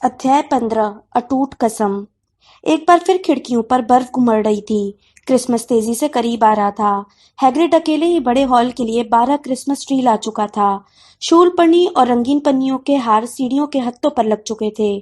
अध्याय 15 अटूट कसम। एक बार फिर खिड़कियों पर बर्फ उमड़ रही थी। क्रिसमस तेजी से करीब आ रहा था। हैग्रिड अकेले ही बड़े हॉल के लिए 12 क्रिसमस ट्री ला चुका था। शूलपनी और रंगीन पन्नियों के हार सीढ़ियों के हत्थों पर लग चुके थे।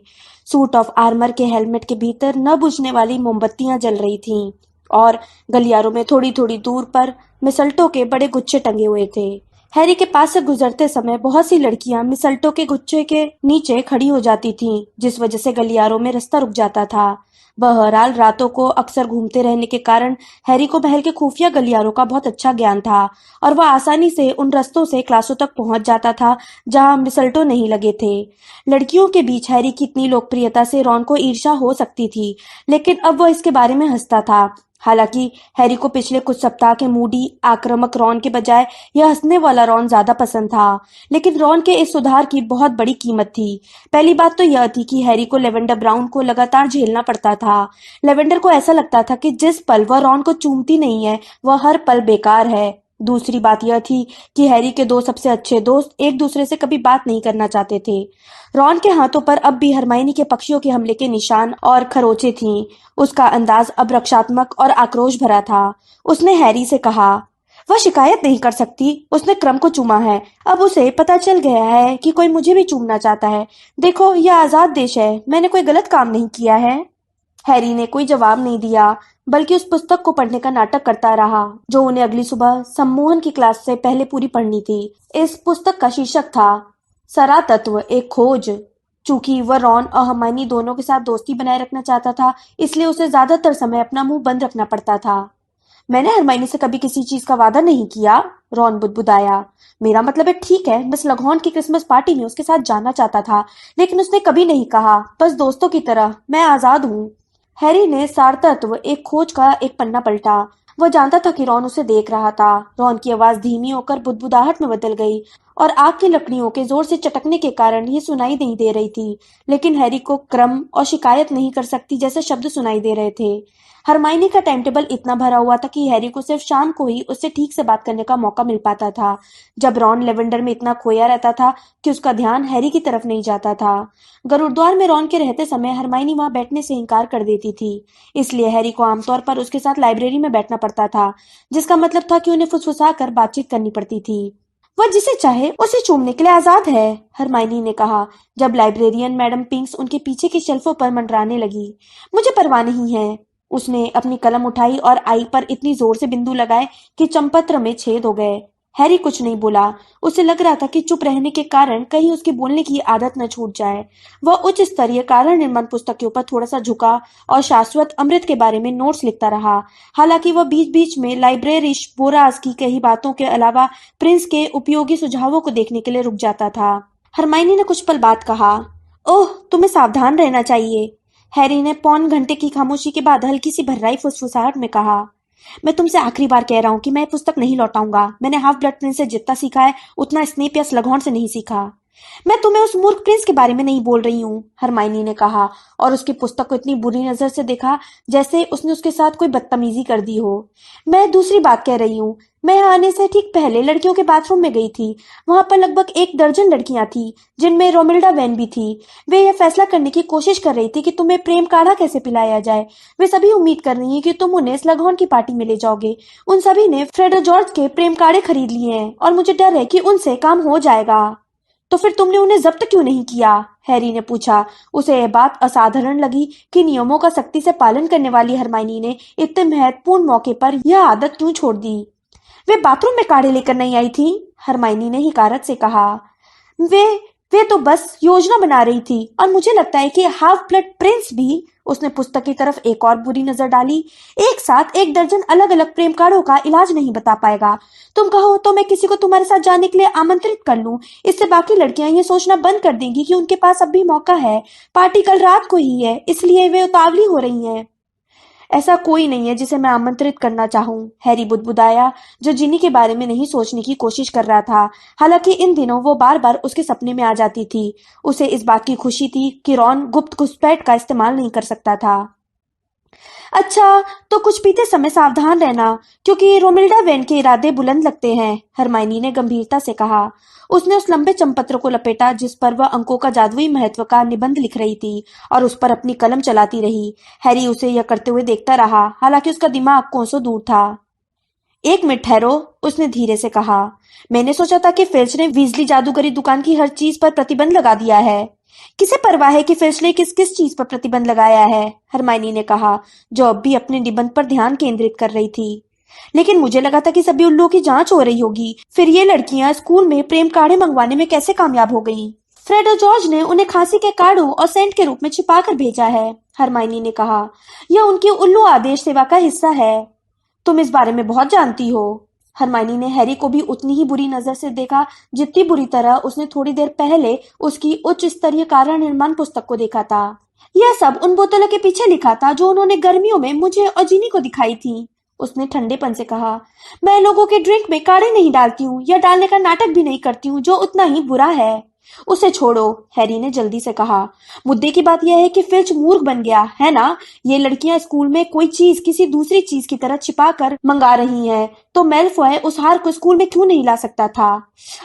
सूट ऑफ आर्मर के हेलमेट के भीतर न बुझने वाली मोमबत्तियां जल रही थीं और गलियारों में थोड़ी थोड़ी दूर पर मिसल्टों के बड़े गुच्छे टंगे हुए थे। हैरी के पास से गुजरते समय बहुत सी लड़कियां मिसल्टों के गुच्छे के नीचे खड़ी हो जाती थीं, जिस वजह से गलियारों में रास्ता रुक जाता था। बहरहाल रातों को अक्सर घूमते रहने के कारण हैरी को महल के खुफिया गलियारों का बहुत अच्छा ज्ञान था और वह आसानी से उन रास्तों से क्लासों तक पहुंच जाता था जहां मिसल्टो नहीं लगे थे। लड़कियों के बीच हैरी की इतनी लोकप्रियता से रॉन को ईर्ष्या हो सकती थी, लेकिन अब वह इसके बारे में हंसता था। हालांकि हैरी को पिछले कुछ सप्ताह के मूडी आक्रामक रॉन के बजाय यह हंसने वाला रॉन ज्यादा पसंद था, लेकिन रॉन के इस सुधार की बहुत बड़ी कीमत थी। पहली बात तो यह थी कि हैरी को लेवेंडर ब्राउन को लगातार झेलना पड़ता था। लेवेंडर को ऐसा लगता था कि जिस पल वह रॉन को चूमती नहीं है वह हर पल बेकार है। दूसरी बात यह थी कि हैरी के दो सबसे अच्छे दोस्त एक दूसरे से कभी बात नहीं करना चाहते थे। रॉन के हाथों पर अब भी हरमाइनी के पक्षियों के हमले के निशान और खरोंचे थीं। उसका अंदाज अब रक्षात्मक और आक्रोश भरा था। उसने हैरी से कहा, वह शिकायत नहीं कर सकती, उसने क्रम को चूमा है। अब उसे पता चल गया है कि कोई मुझे भी चूमना चाहता है। देखो, यह आजाद देश है, मैंने कोई गलत काम नहीं किया है। हैरी ने कोई जवाब नहीं दिया, बल्कि उस पुस्तक को पढ़ने का नाटक करता रहा जो उन्हें अगली सुबह सम्मोहन की क्लास से पहले पूरी पढ़नी थी। इस पुस्तक का शीर्षक था सरा तत्व एक खोज। चूंकि वह रॉन और हरमाइनी दोनों के साथ दोस्ती बनाए रखना चाहता था, इसलिए उसे ज्यादातर समय अपना मुंह बंद रखना पड़ता था। मैंने हरमाइनी से कभी किसी चीज का वादा नहीं किया, रॉन बुदबुदाया। मेरा मतलब है, ठीक है, मैं स्लगहॉर्न की क्रिसमस पार्टी में उसके साथ जाना चाहता था, लेकिन उसने कभी नहीं कहा, बस दोस्तों की तरह मैं आजाद हूँ। हैरी ने सारतत्व एक खोज का एक पन्ना पलटा। वह जानता था कि रॉन उसे देख रहा था। रॉन की आवाज धीमी होकर बुदबुदाहट में बदल गई और आग की लकड़ियों के जोर से चटकने के कारण ये सुनाई नहीं दे रही थी, लेकिन हैरी को क्रम और शिकायत नहीं कर सकती जैसे शब्द सुनाई दे रहे थे। हरमाइनी का टाइम टेबल इतना भरा हुआ था कि हैरी को सिर्फ शाम को ही उससे ठीक से बात करने का मौका मिल पाता था, जब रॉन लेवेंडर में इतना खोया रहता था कि उसका ध्यान हैरी की तरफ नहीं जाता था। गुरुद्वार में रॉन के रहते समय हरमाइनी वहां बैठने से इनकार कर देती थी, इसलिए हैरी को आमतौर पर उसके साथ लाइब्रेरी में बैठना पड़ता था, जिसका मतलब था कि उन्हें फुसफुसा कर बातचीत करनी पड़ती थी। वह जिसे चाहे उसे चूमने के लिए आजाद है, हरमाइनी ने कहा, जब लाइब्रेरियन मैडम पिंक्स उनके पीछे की शेल्फों पर मंडराने लगी। मुझे परवाह नहीं है। उसने अपनी कलम उठाई और आई पर इतनी जोर से बिंदु लगाए कि चंपत्र में छेद हो गए। हैरी कुछ नहीं बोला। उसे लग रहा था कि चुप रहने के कारण कहीं उसके बोलने की आदत न छूट जाए। वह उच्च स्तरीय कारण निर्माण पुस्तक के ऊपर थोड़ा सा झुका और शाश्वत अमृत के बारे में नोट्स लिखता रहा। हालांकि वह बीच बीच में लाइब्रेरिश बोरास की कई बातों के अलावा प्रिंस के उपयोगी सुझावों को देखने के लिए रुक जाता था। हरमाइनी ने कुछ पल बाद कहा, ओह, तुम्हें सावधान रहना चाहिए। हैरी ने पौन घंटे की खामोशी के बाद हल्की सी भर्राई फुसफुसाहट में कहा, मैं तुमसे आखिरी बार कह रहा हूँ कि मैं पुस्तक नहीं लौटाऊंगा। मैंने हाफ ब्लड प्रिंस से जितना सीखा है उतना स्नेप या स्लगहॉर्न से नहीं सीखा। मैं तुम्हें उस मूर्ख प्रिंस के बारे में नहीं बोल रही हूँ, हरमाइनी ने कहा और उसकी पुस्तक को इतनी बुरी नजर से देखा जैसे उसने उसके साथ कोई बदतमीजी कर दी हो। मैं दूसरी बात कह रही हूँ। मैं यहाँ आने से ठीक पहले लड़कियों के बाथरूम में गई थी। वहां पर लगभग 1 दर्जन लड़कियां थी, जिनमें रोमिल्डा वैन भी थी। वे यह फैसला करने की कोशिश कर रही थी कि तुम्हें प्रेम काढ़ा कैसे पिलाया जाए। वे सभी उम्मीद कर रही हैं कि तुम उन्हें स्लगहॉर्न की पार्टी में ले जाओगे। उन सभी ने फ्रेडर जॉर्ज के प्रेम काढ़े खरीद लिए हैं और मुझे डर है कि उनसे काम हो जाएगा। तो फिर तुमने उन्हें जब्त क्यों नहीं किया? हैरी ने पूछा। उसे यह बात असाधारण लगी कि नियमों का सख्ती से पालन करने वाली हरमाइनी ने इतने महत्वपूर्ण मौके पर यह आदत क्यों छोड़ दी। वे बाथरूम में काढ़े लेकर नहीं आई थी, हरमाइनी ने हिकारत से कहा। वे वे तो बस योजना बना रही थी और मुझे लगता है कि हाफ ब्लड प्रिंस भी। उसने पुस्तक की तरफ एक और बुरी नजर डाली। एक साथ 1 दर्जन अलग अलग प्रेम काढ़ों का इलाज नहीं बता पाएगा। तुम कहो तो मैं किसी को तुम्हारे साथ जाने के लिए आमंत्रित कर लूं। इससे बाकी लड़कियां ये सोचना बंद कर देंगी कि उनके पास अब भी मौका है। पार्टी कल रात को ही है, इसलिए वे उतावली हो रही हैं। ऐसा कोई नहीं है जिसे मैं आमंत्रित करना चाहूं, हैरी बुदबुदाया, जो जिनी के बारे में नहीं सोचने की कोशिश कर रहा था। हालांकि इन दिनों वो बार बार उसके सपने में आ जाती थी। उसे इस बात की खुशी थी कि रॉन गुप्त घुसपैठ का इस्तेमाल नहीं कर सकता था। अच्छा, तो कुछ पीते समय सावधान रहना, क्योंकि रोमिल्डा वेन के इरादे बुलंद लगते हैं, हरमाइनी ने गंभीरता से कहा। उसने उस लंबे चंपत्र को लपेटा जिस पर वह अंकों का जादुई महत्व का निबंध लिख रही थी, और उस पर अपनी कलम चलाती रही। हैरी उसे यह करते हुए देखता रहा, हालांकि उसका दिमाग कोसों दूर था। एक मिनट ठहरो, उसने धीरे से कहा। मैंने सोचा था कि फिल्च ने वीजली जादूगरी दुकान की हर चीज पर प्रतिबंध लगा दिया है। किसे परवाह है कि फिल्च ने किस किस चीज पर प्रतिबंध लगाया है, हरमाइनी ने कहा, जो अब भी अपने निबंध पर ध्यान केंद्रित कर रही थी। लेकिन मुझे लगा था कि सभी उल्लुओं की जांच हो रही होगी। फिर ये लड़कियां स्कूल में प्रेम कार्ड मंगवाने में कैसे कामयाब हो गईं? फ्रेड और जॉर्ज ने उन्हें खांसी के कार्डों और सेंट के रूप में छिपा कर भेजा है, हरमाइनी ने कहा। यह उनकी उल्लू आदेश सेवा का हिस्सा है। तुम इस बारे में बहुत जानती हो। हरमाइनी ने हैरी को भी उतनी ही बुरी नजर से देखा जितनी बुरी तरह उसने थोड़ी देर पहले उसकी उच्च स्तरीय कार्य निर्माण पुस्तक को देखा था। यह सब उन बोतलों के पीछे लिखा था जो उन्होंने गर्मियों में मुझे और जीनी को दिखाई थी, उसने ठंडेपन से कहा। मैं लोगों के ड्रिंक में काढ़े नहीं डालती हूँ या डालने का नाटक भी नहीं करती हूँ, जो उतना ही बुरा है। उसे छोड़ो, हैरी ने जल्दी से कहा। मुद्दे की बात यह है कि फिल्च मूर्ख बन गया है ना। ये लड़कियां स्कूल में कोई चीज किसी दूसरी चीज की तरह छिपा कर मंगा रही हैं, तो मेलफॉय उस हार को स्कूल में क्यों नहीं ला सकता था?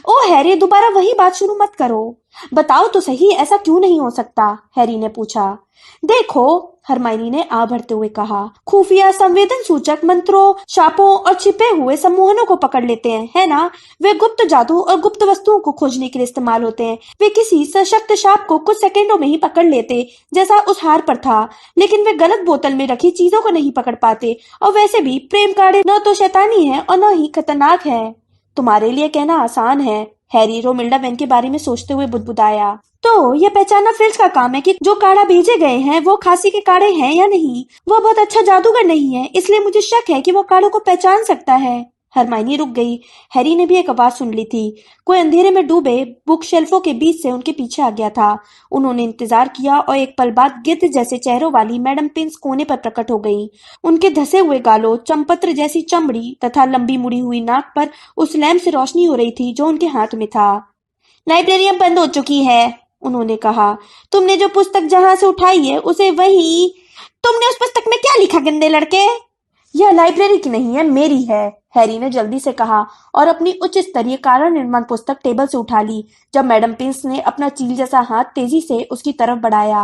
ओ हैरी, दोबारा वही बात शुरू मत करो। बताओ तो सही, ऐसा क्यों नहीं हो सकता? हैरी ने पूछा। देखो, हरमाइनी ने आ भरते हुए कहा, खुफिया संवेदन सूचक मंत्रों, शापों और छिपे हुए सम्मोहनों को पकड़ लेते हैं, है ना? वे गुप्त जादू और गुप्त वस्तुओं को खोजने के लिए इस्तेमाल होते हैं। वे किसी सशक्त शाप को कुछ सेकंडों में ही पकड़ लेते, जैसा उस हार पर था, लेकिन वे गलत बोतल में रखी चीजों को नहीं पकड़ पाते। और वैसे भी प्रेम कार्ड न तो शैतानी है और न ही खतरनाक है। तुम्हारे लिए कहना आसान है, हैरी रोमिल्डा वेन के बारे में सोचते हुए बुदबुदाया। तो यह पहचानना फिल्च का काम है कि जो काढ़ा भेजे गए हैं वो खांसी के काढ़े हैं या नहीं। वो बहुत अच्छा जादूगर नहीं है, इसलिए मुझे शक है कि वो काढ़ों को पहचान सकता है। हरमाइनी रुक गई। हैरी ने भी एक आवाज सुन ली थी। कोई अंधेरे में डूबे बुक शेल्फों के बीच से उनके पीछे आ गया था। उन्होंने इंतजार किया और एक पल बाद गिद्ध जैसे चेहरों वाली मैडम पिंस कोने पर प्रकट हो गई। उनके धसे हुए गालों, चंपत्र जैसी चमड़ी तथा लंबी मुड़ी हुई नाक पर उस लैंप से रोशनी हो रही थी जो उनके हाथ में था। लाइब्रेरी अब बंद हो चुकी है, उन्होंने कहा। तुमने जो पुस्तक जहां से उठाई है उसे वही। तुमने उस पुस्तक में क्या लिखा, गंदे लड़के? यह लाइब्रेरी की नहीं है, मेरी है, हैरी ने जल्दी से कहा और अपनी उच्च स्तरीय कारण निर्माण पुस्तक टेबल से उठा ली, जब मैडम पिंस ने अपना चील जैसा हाथ तेजी से उसकी तरफ बढ़ाया।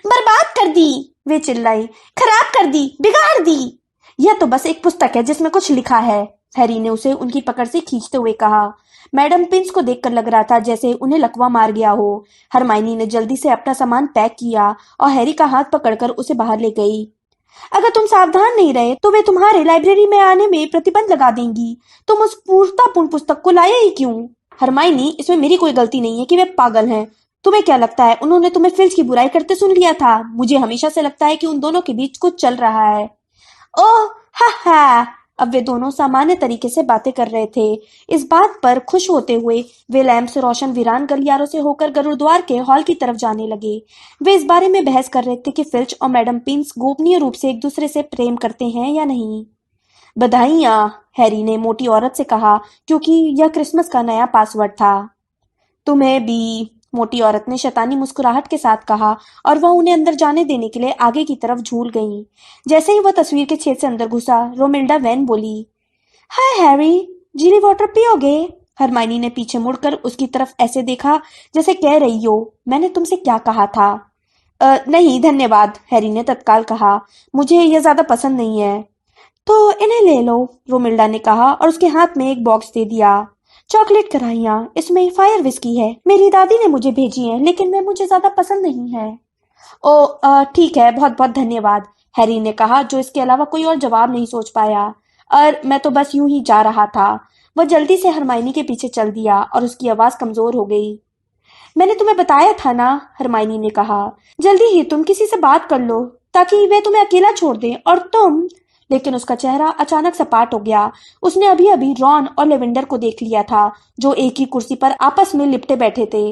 बर्बाद कर दी, वे चिल्लाई। खराब कर दी, बिगाड़ दी। यह तो बस एक पुस्तक है जिसमें कुछ लिखा है, हैरी ने उसे उनकी पकड़ से खींचते हुए कहा। मैडम पिंस को देखकर लग रहा था जैसे उन्हें लकवा मार गया हो। हरमाइनी ने जल्दी से अपना सामान पैक किया और हैरी का हाथ पकड़कर उसे बाहर ले गई। अगर तुम सावधान नहीं रहे तो वे तुम्हारे लाइब्रेरी में आने में प्रतिबंध लगा देंगी। तुम उस पूर्णतापूर्ण पुस्तक को लाए ही क्यों? हरमाइनी, इसमें मेरी कोई गलती नहीं है कि वे पागल हैं। तुम्हें क्या लगता है उन्होंने तुम्हें फिल्च की बुराई करते सुन लिया था? मुझे हमेशा से लगता है कि उन दोनों के बीच कुछ चल रहा है। ओह, हा हा। अब वे दोनों सामान्य तरीके से बातें कर रहे थे। इस बात पर खुश होते हुए वे लैंप से रोशन वीरान गलियारों से होकर गुरुद्वार के हॉल की तरफ जाने लगे। वे इस बारे में बहस कर रहे थे कि फिल्च और मैडम पिंस गोपनीय रूप से एक दूसरे से प्रेम करते हैं या नहीं। बधाइयां, हैरी ने मोटी औरत से कहा, क्योंकि यह क्रिसमस का नया पासवर्ड था। तुम्हें भी, मोटी औरत ने शैतानी मुस्कुराहट के साथ कहा और वह उन्हें अंदर जाने देने के लिए आगे की तरफ झूल गई। जैसे ही वह तस्वीर के छेद से अंदर घुसा, रोमिल्डा वैन बोली, हाय हैरी, जीली वाटर पियोगे? हरमाइनी ने पीछे मुड़कर उसकी तरफ ऐसे देखा जैसे कह रही हो, मैंने तुमसे क्या कहा था? नहीं धन्यवाद, हैरी ने तत्काल कहा। मुझे यह ज्यादा पसंद नहीं है। तो इन्हें ले लो, रोमिल्डा ने कहा और उसके हाथ में एक बॉक्स दे दिया। चॉकलेट कराइयाँ, इसमें फायर विस्की है। मेरी दादी ने मुझे भेजी है, लेकिन वे मुझे ज्यादा पसंद नहीं है। ओ ठीक है, बहुत बहुत धन्यवाद, हैरी ने कहा, जो इसके अलावा कोई और जवाब नहीं सोच पाया। और मैं तो बस यूं ही जा रहा था। वह जल्दी से हरमाइनी के पीछे चल दिया और उसकी आवाज कमजोर हो गई। मैंने तुम्हें बताया था ना, हरमाइनी ने कहा। जल्दी ही तुम किसी से बात कर लो ताकि वे तुम्हें अकेला छोड़ दें। और तुम। लेकिन उसका चेहरा अचानक सपाट हो गया। उसने अभी अभी रॉन और लेवेंडर को देख लिया था, जो एक ही कुर्सी पर आपस में लिपटे बैठे थे।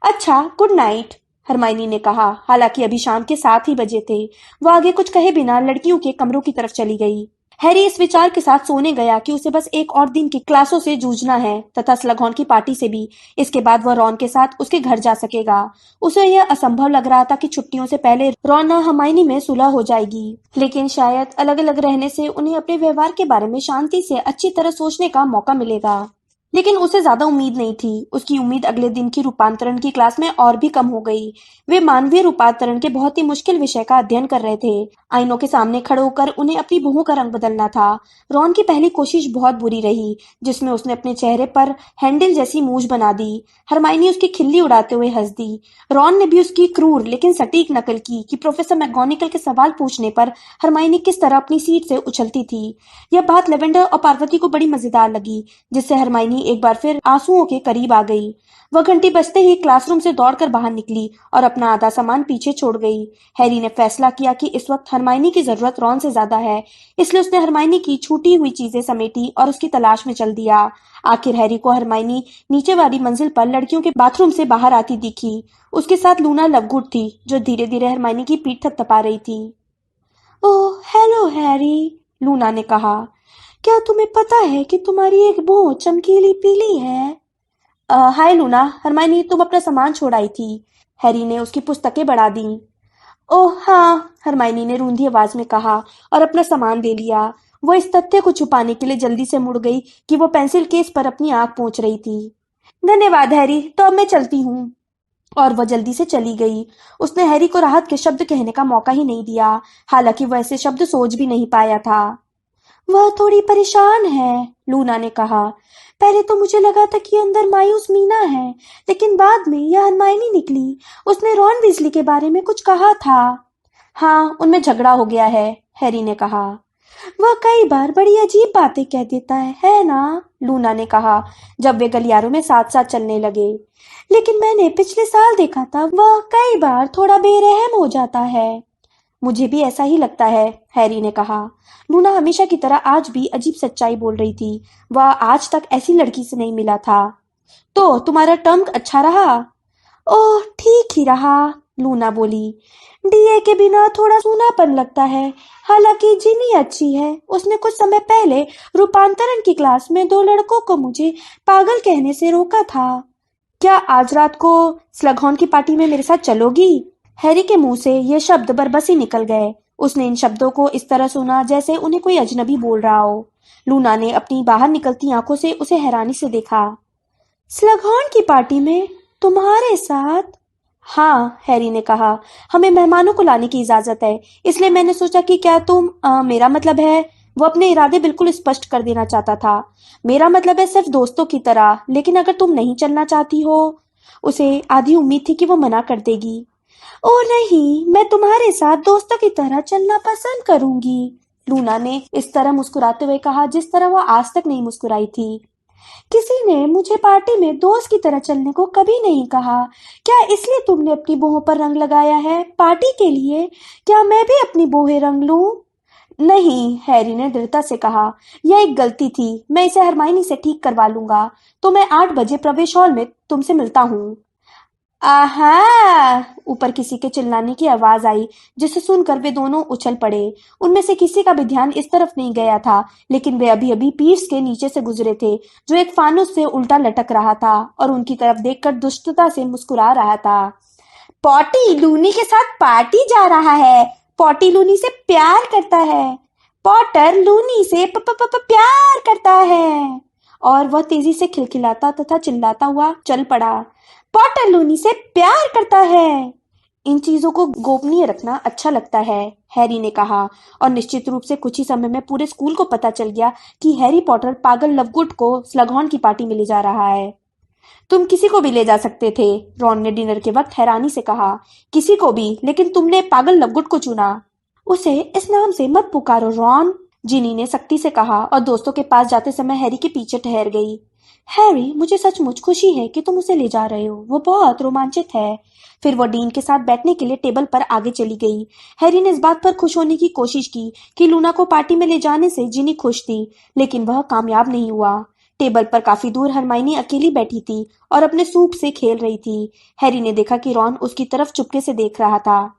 अच्छा, गुड नाइट, हरमाइनी ने कहा। हालांकि अभी शाम के 7 ही बजे थे। वह आगे कुछ कहे बिना लड़कियों के कमरों की तरफ चली गई। हैरी इस विचार के साथ सोने गया कि उसे बस एक और दिन की क्लासों से जूझना है तथा स्लगहॉर्न की पार्टी से भी। इसके बाद वह रॉन के साथ उसके घर जा सकेगा। उसे यह असंभव लग रहा था कि छुट्टियों से पहले रॉन और हरमाइनी में सुलह हो जाएगी, लेकिन शायद अलग अलग रहने से उन्हें अपने व्यवहार के बारे में शांति से अच्छी तरह सोचने का मौका मिलेगा। लेकिन उसे ज्यादा उम्मीद नहीं थी। उसकी उम्मीद अगले दिन की रूपांतरण की क्लास में और भी कम हो गई। वे मानवीय रूपांतरण के बहुत ही मुश्किल विषय का अध्ययन कर रहे थे। आईनों के सामने खड़े होकर उन्हें अपनी भुहों का रंग बदलना था। रॉन की पहली कोशिश बहुत बुरी रही, जिसमें उसने अपने चेहरे पर हैंडल जैसी मूंछ बना दी। हरमाइनी उसकी खिल्ली उड़ाते हुए हंस दी। रॉन ने भी उसकी क्रूर लेकिन सटीक नकल की कि प्रोफेसर मैकगोनागल के सवाल पूछने पर हरमाइनी किस तरह अपनी सीट से उछलती थी। यह बात लेवेंडर और पार्वती को बड़ी मजेदार लगी, जिससे हरमाइनी एक बार फिर आंसुओं के करीब आ गई। वह घंटी बजते ही क्लासरूम से दौड़कर बाहर निकली और अपना आधा सामान पीछे छोड़ गई। हैरी ने फैसला किया कि इस वक्त हरमाइनी की जरूरत रॉन से ज्यादा है, इसलिए उसने हरमाइनी की छूटी हुई चीजें समेटी और उसकी तलाश में चल दिया। आखिर हैरी को हरमाइनी नीचे वाली मंजिल पर लड़कियों के बाथरूम से बाहर आती दिखी। उसके साथ लूना लवगुड थी, जो धीरे धीरे हरमाइनी की पीठ थपथपा रही थी। ओह हेलो हैरी, लूना ने कहा। क्या तुम्हें पता है कि तुम्हारी एक बो चमकीली पीली है? हाय लूना, हरमाइनी तुम अपना सामान छोड़ आई थी। हैरी ने उसकी पुस्तकें बढ़ा दी। ओह हाँ, हरमाइनी ने रूंधी आवाज में कहा और अपना सामान ले लिया। वो इस तथ्य को छुपाने के लिए जल्दी से मुड़ गई कि वो पेंसिल केस पर अपनी आंख पोंछ रही थी। धन्यवाद हैरी, तो अब मैं चलती हूँ। और वह जल्दी से चली गई। उसने हैरी को राहत के शब्द कहने का मौका ही नहीं दिया, हालांकि वह ऐसे शब्द सोच भी नहीं पाया था। वह थोड़ी परेशान है, लूना ने कहा। पहले तो मुझे लगा था कि अंदर मायूस मीना है, लेकिन बाद में यह हरमाइनी निकली। उसने रॉन वीजली के बारे में कुछ कहा था। हाँ, उनमें झगड़ा हो गया है, हैरी ने कहा। वह कई बार बड़ी अजीब बातें कह देता है ना? लूना ने कहा, जब वे गलियारों में साथ साथ चलने लगे। लेकिन मैंने पिछले साल देखा था, वह कई बार थोड़ा बेरहम हो जाता है। मुझे भी ऐसा ही लगता है, हैरी ने कहा। लूना हमेशा की तरह आज भी अजीब सच्चाई बोल रही थी। वह आज तक ऐसी लड़की से नहीं मिला था। तो तुम्हारा टर्म अच्छा रहा? ओह ठीक ही रहा, लूना बोली। डीए के बिना थोड़ा सूनापन लगता है। हालांकि जिनी अच्छी है। उसने कुछ समय पहले रूपांतरण की क्लास में दो लड़कों को मुझे पागल कहने से रोका था। क्या आज रात को स्लगहॉर्न की पार्टी में मेरे साथ चलोगी? हैरी के मुंह से ये शब्द बरबस ही निकल गए। उसने इन शब्दों को इस तरह सुना जैसे उन्हें कोई अजनबी बोल रहा हो। लूना ने अपनी बाहर निकलती आंखों से उसे हैरानी से देखा। स्लगहॉर्न की पार्टी में तुम्हारे साथ? हाँ, हैरी ने कहा। हमें मेहमानों को लाने की इजाजत है, इसलिए मैंने सोचा कि क्या तुम मेरा मतलब है। वो अपने इरादे बिल्कुल स्पष्ट कर देना चाहता था। मेरा मतलब है सिर्फ दोस्तों की तरह, लेकिन अगर तुम नहीं चलना चाहती हो। उसे आधी उम्मीद थी कि वो मना कर देगी। ओ नहीं, मैं तुम्हारे साथ दोस्तों की तरह चलना पसंद करूंगी, लूना ने इस तरह मुस्कुराते हुए कहा जिस तरह वह आज तक नहीं मुस्कुराई थी। किसी ने मुझे पार्टी में दोस्त की तरह चलने को कभी नहीं कहा। क्या इसलिए तुमने अपनी बोहों पर रंग लगाया है पार्टी के लिए? क्या मैं भी अपनी बोहें रंग लूं? नहीं, हैरी ने दृढ़ता से कहा। यह एक गलती थी। मैं इसे हरमाइनी से ठीक करवा लूंगा। तो मैं 8 बजे प्रवेश हॉल में तुमसे मिलता हूँ। आहा! ऊपर किसी के चिल्लाने की आवाज आई, जिसे सुनकर वे दोनों उछल पड़े। उनमें से किसी का भी ध्यान इस तरफ नहीं गया था, लेकिन वे अभी-अभी पीर्स के नीचे से गुजरे थे, जो एक फानुस से उल्टा लटक रहा था और उनकी तरफ देखकर दुष्टता से मुस्कुरा रहा था। पॉटी लूनी के साथ पार्टी जा रहा है। पॉटी लूनी से प्यार करता है। पॉटर लूनी से प -प -प -प प्यार करता है। और वह तेजी से खिलखिलाता तथा चिल्लाता हुआ चल पड़ा। पॉटर लूनी से प्यार करता है। इन चीजों को गोपनीय रखना अच्छा लगता है, हैरी ने कहा। और निश्चित रूप से कुछ ही समय में पूरे स्कूल को पता चल गया कि हैरी पॉटर पागल लवगुड को स्लगहॉर्न की पार्टी में ले जा रहा है। तुम किसी को भी ले जा सकते थे, रॉन ने डिनर के वक्त हैरानी से कहा। किसी को भी, लेकिन तुमने पागल लवगुड को चुना। उसे इस नाम से मत पुकारो रॉन, जिनी ने सख्ती से कहा और दोस्तों के पास जाते समय हैरी के पीछे ठहर गई। हैरी, मुझे सचमुच खुशी है कि तुम उसे ले जा रहे हो। वो बहुत रोमांचित है। फिर वो डीन के साथ बैठने के लिए टेबल पर आगे चली गई। हैरी ने इस बात पर खुश होने की कोशिश की कि लूना को पार्टी में ले जाने से जिनी खुश थी, लेकिन वह कामयाब नहीं हुआ। टेबल पर काफी दूर हरमाइनी अकेली बैठी थी और अपने सूप से खेल रही थी। हैरी ने देखा कि रॉन उसकी तरफ चुपके से देख रहा था।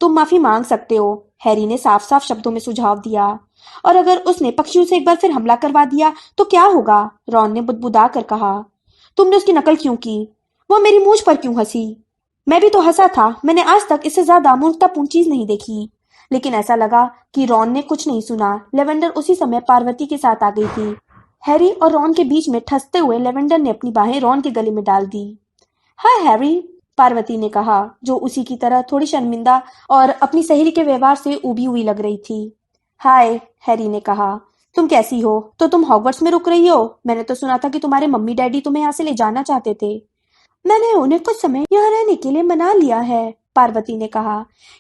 तुम माफी मांग सकते हो, हैरी ने साफ साफ शब्दों में सुझाव दिया। और अगर उसने पक्षियों से एक बार फिर हमला करवा दिया तो क्या होगा? रॉन ने बुदबुदा कर कहा। तुमने उसकी नकल क्यों की? वो मेरी मूंछ पर क्यों हंसी? मैं भी तो हंसा था। मैंने आज तक इससे ज्यादा मूर्खतापूर्ण चीज नहीं देखी। लेकिन ऐसा लगा कि रॉन ने कुछ नहीं सुना। लेवेंडर उसी समय पार्वती के साथ आ गई थी। हैरी और रॉन के बीच में ठसते हुए लेवेंडर ने अपनी बाहें रॉन के गले में डाल दी। हाय हैरी, पार्वती ने कहा, जो उसी की तरह थोड़ी शर्मिंदा और अपनी सहेली के व्यवहार से उबी हुई लग रही थी। हाय, हैरी ने कहा, तुम कैसी हो? तो तुम हॉगवर्ट्स में रुक रही हो? मैंने तो सुना था कि तुम्हारे मम्मी डैडी तुम्हें यहाँ से ले जाना चाहते थे। मैंने उन्हें कुछ समय यहाँ रहने के लिए मना लिया है, पार्वती ने कहा।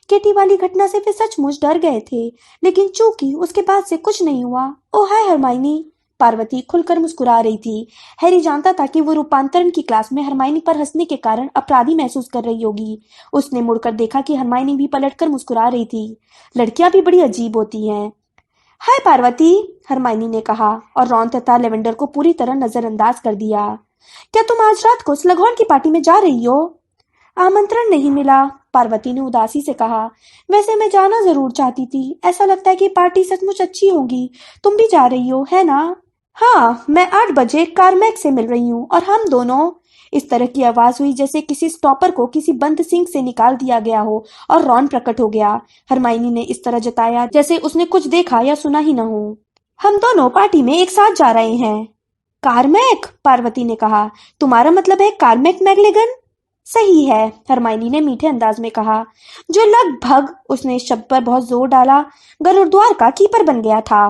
केटी वाली घटना से वे सचमुच डर गए थे, लेकिन चूंकि उसके बाद से कुछ नहीं हुआ। ओह हाय हरमाइनी, पार्वती खुलकर मुस्कुरा रही थी। हैरी जानता था कि वो रूपांतरण की क्लास में हरमाइनी पर हंसने के कारण अपराधी महसूस कर रही होगी। उसने मुड़कर देखा कि हरमाइनी भी पलटकर मुस्कुरा रही थी। लड़कियां भी बड़ी अजीब होती हैं। हाय पार्वती, हरमाइनी ने कहा और रॉन तथा लेवेंडर को पूरी तरह नजरअंदाज कर दिया। क्या तुम आज रात को स्लगहॉर्न की पार्टी में जा रही हो? आमंत्रण नहीं मिला, पार्वती ने उदासी से कहा। वैसे मैं जाना जरूर चाहती थी। ऐसा लगता है कि पार्टी सचमुच अच्छी होगी। तुम भी जा रही हो, है ना? हाँ, मैं 8 बजे कार्मैक से मिल रही हूँ और हम दोनों। इस तरह की आवाज हुई जैसे किसी स्टॉपर को किसी बंद सिंक से निकाल दिया गया हो और रॉन प्रकट हो गया। हरमाइनी ने इस तरह जताया जैसे उसने कुछ देखा या सुना ही न हो। हम दोनों पार्टी में एक साथ जा रहे हैं। कार्मैक, पार्वती ने कहा। तुम्हारा मतलब है कार्मैक मैग्लेगन? सही है, हरमाइनी ने मीठे अंदाज में कहा, जो लगभग, उसने इस शब्द पर बहुत जोर डाला, गुरुद्वार का कीपर बन गया था।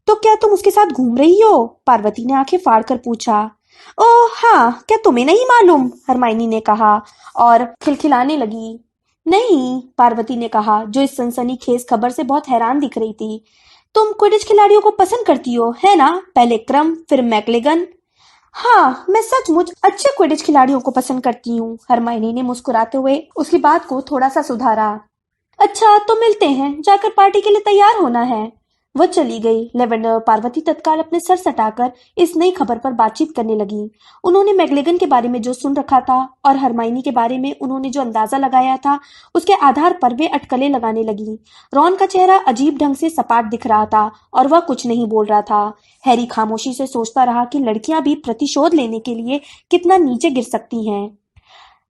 तो क्या तुम उसके साथ घूम रही हो? पार्वती ने आंखें फाड़कर पूछा। ओह हाँ, क्या तुम्हें नहीं मालूम? हरमाइनी ने कहा और खिलखिलाने लगी। नहीं, पार्वती ने कहा, जो इस सनसनीखेज खबर से बहुत हैरान दिख रही थी। तुम क्विडिच खिलाड़ियों को पसंद करती हो, है ना? पहले क्रम, फिर मैकलेगन। हाँ, मैं सचमुच अच्छे क्विडिच खिलाड़ियों को पसंद करती हूँ, हरमाइनी ने मुस्कुराते हुए उसकी बात को थोड़ा सा सुधारा। अच्छा, तो मिलते हैं। जाकर पार्टी के लिए तैयार होना है। वह चली गई। लेवेंडर और पार्वती तत्काल अपने सर सटाकर इस नई खबर पर बातचीत करने लगी। उन्होंने मैग्लेगन के बारे में जो सुन रखा था और हरमाइनी के बारे में उन्होंने जो अंदाजा लगाया था, उसके आधार पर वे अटकलें लगाने लगी। रॉन का चेहरा अजीब ढंग से सपाट दिख रहा था और वह कुछ नहीं बोल रहा था। हैरी खामोशी से सोचता रहा कि लड़कियां भी प्रतिशोध लेने के लिए कितना नीचे गिर सकती हैं।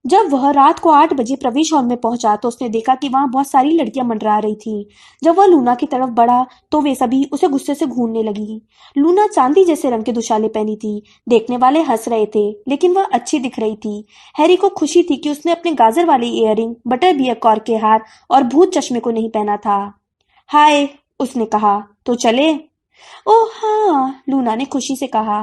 जब वह रात को 8 बजे प्रवेश हॉल में पहुंचा तो उसने देखा कि वहां बहुत सारी लड़कियां मंडरा रही थीं। जब वह लूना की तरफ बढ़ा तो वे सभी उसे गुस्से से घूरने लगी। लूना चांदी जैसे रंग के दुशाले पहनी थी। देखने वाले हंस रहे थे, लेकिन वह अच्छी दिख रही थी। हैरी को खुशी थी कि उसने अपने गाजर वाले इयररिंग, बटर बियर कॉर्क के हार और भूत चश्मे को नहीं पहना था। हाय, उसने कहा, तो चले? ओह हाँ, लूना ने खुशी से कहा।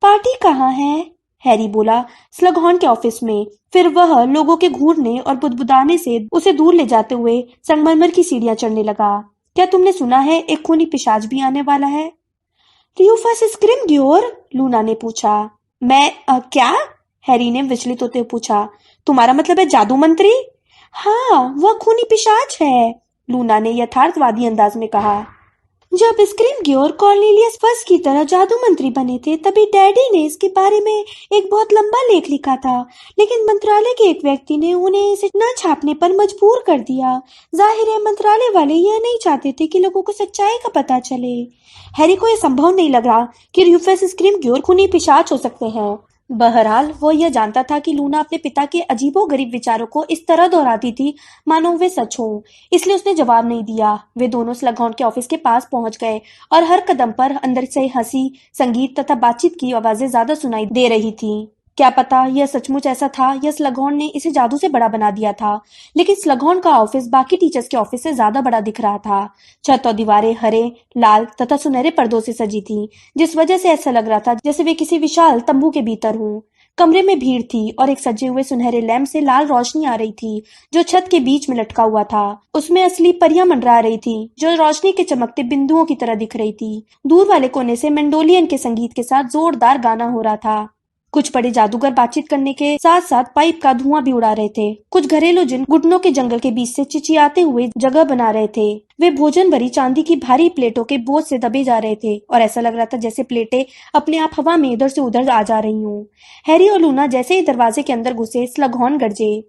पार्टी कहाँ है? हैरी बोला। स्लगहॉर्न के ऑफिस में। फिर वह लोगों के घूरने और बुदबुदाने से उसे दूर ले जाते हुए संगमरमर की सीढ़ियां चढ़ने लगा। क्या तुमने सुना है एक खूनी पिशाच भी आने वाला है? र्यूफस स्क्रिमग्योर, लूना ने पूछा। क्या? हैरी ने विचलित होते हुए पूछा। तुम्हारा मतलब है जादू मंत्री? हाँ, वह खूनी पिशाच है, लूना ने यथार्थवादी अंदाज में कहा। जब स्क्रिमग्योर कॉर्नेलियस फर्स्ट की तरह जादू मंत्री बने थे, तभी डैडी ने इसके बारे में एक बहुत लंबा लेख लिखा था, लेकिन मंत्रालय के एक व्यक्ति ने उन्हें इसे न छापने पर मजबूर कर दिया। जाहिर है मंत्रालय वाले यह नहीं चाहते थे कि लोगों को सच्चाई का पता चले। हैरी को यह संभव नहीं लग रहा कि रूफस स्क्रिमग्योर खूनी पिशाच हो सकते हैं। बहरहाल वो यह जानता था कि लूना अपने पिता के अजीबोगरीब विचारों को इस तरह दोहराती थी मानो वे सच हों, इसलिए उसने जवाब नहीं दिया। वे दोनों स्लगहॉर्न के ऑफिस के पास पहुंच गए और हर कदम पर अंदर से हंसी, संगीत तथा बातचीत की आवाजें ज्यादा सुनाई दे रही थीं। क्या पता यह सचमुच ऐसा था या स्लगहॉर्न ने इसे जादू से बड़ा बना दिया था, लेकिन स्लगहॉर्न का ऑफिस बाकी टीचर्स के ऑफिस से ज्यादा बड़ा दिख रहा था। छत और दीवारें हरे, लाल तथा सुनहरे पर्दों से सजी थीं, जिस वजह से ऐसा लग रहा था जैसे वे किसी विशाल तंबू के भीतर हों। कमरे में भीड़ थी और एक सजे हुए सुनहरे लैंप से लाल रोशनी आ रही थी जो छत के बीच में लटका हुआ था। उसमें असली परियां मंडरा रही थी जो रोशनी के चमकते बिंदुओं की तरह दिख रही थी। दूर वाले कोने से मेंडोलियन के संगीत के साथ जोरदार गाना हो रहा था। कुछ बड़े जादूगर बातचीत करने के साथ साथ पाइप का धुआं भी उड़ा रहे थे। कुछ घरेलू जिन घुटनों के जंगल के बीच से चिचियाते हुए जगह बना रहे थे। वे भोजन भरी चांदी की भारी प्लेटों के बोझ से दबे जा रहे थे और ऐसा लग रहा था जैसे प्लेटें अपने आप हवा में इधर से उधर आ जा रही हूँ। हैरी और लूना जैसे ही दरवाजे के अंदर घुसे, स्लगहॉर्न गरजे।